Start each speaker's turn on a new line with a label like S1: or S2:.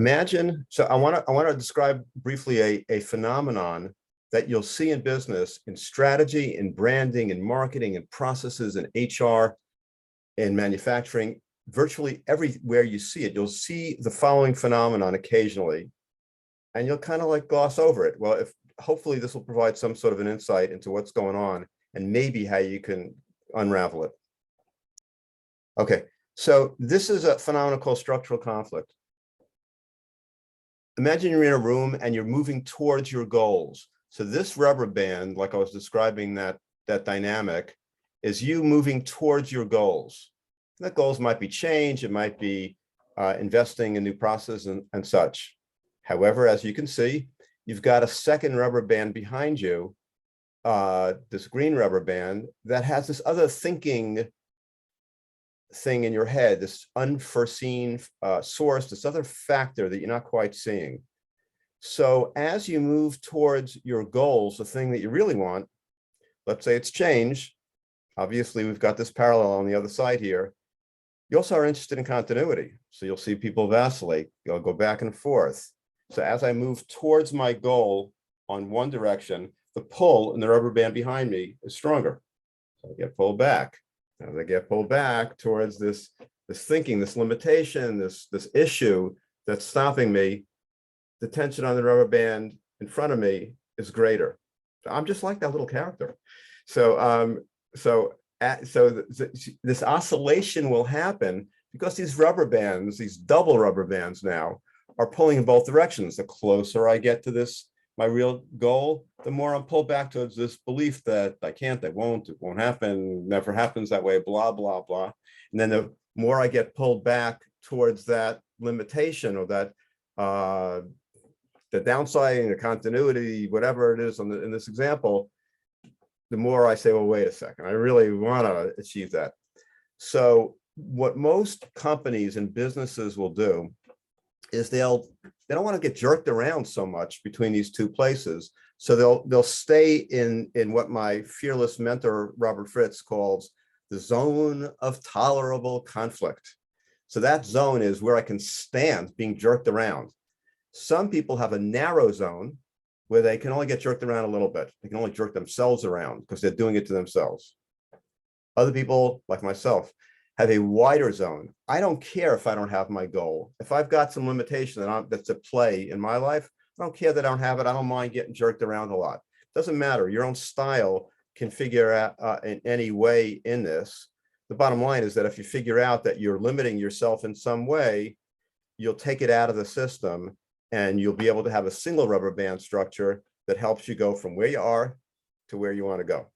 S1: imagine, so I want to describe briefly a phenomenon that you'll see in business, in strategy, in branding, in marketing, in processes, in HR, in manufacturing, virtually everywhere you see it, you'll see the following phenomenon occasionally, and you'll kind of like gloss over it. Well, if hopefully this will provide some sort of an insight into what's going on and maybe how you can unravel it. Okay, so this is a phenomenon called structural conflict. Imagine you're in a room and you're moving towards your goals. So this rubber band, like I was describing that dynamic, is you moving towards your goals. That goals might be change, it might be investing in new processes and such. However, as you can see, you've got a second rubber band behind you, this green rubber band, that has this other thinking thing in your head, this unforeseen source, this other factor that you're not quite seeing. So as you move towards your goals, the thing that you really want, let's say it's change. Obviously, we've got this parallel on the other side here. You also are interested in continuity. So you'll see people vacillate, you'll go back and forth. So as I move towards my goal on one direction, the pull in the rubber band behind me is stronger. So I get pulled back. As I get pulled back towards this thinking, this limitation, this issue that's stopping me, the tension on the rubber band in front of me is greater. I'm just like that little character. So this oscillation will happen because these rubber bands, these double rubber bands now, are pulling in both directions. The closer I get to this, my real goal, the more I'm pulled back towards this belief that I can't, it won't happen, never happens that way, blah, blah, blah. And then the more I get pulled back towards that limitation or that the downside, the continuity, whatever it is in this example, the more I say, well, wait a second, I really want to achieve that. So what most companies and businesses will do is they don't want to get jerked around so much between these two places. So they'll stay in what my fearless mentor, Robert Fritz, calls the zone of tolerable conflict. So that zone is where I can stand being jerked around. Some people have a narrow zone where they can only get jerked around a little bit. They can only jerk themselves around because they're doing it to themselves. Other people, like myself, have a wider zone. I don't care if I don't have my goal. If I've got some limitation that's at play in my life, I don't care that I don't have it. I don't mind getting jerked around a lot. It doesn't matter. Your own style can figure out in any way in this. The bottom line is that if you figure out that you're limiting yourself in some way, you'll take it out of the system and you'll be able to have a single rubber band structure that helps you go from where you are to where you want to go.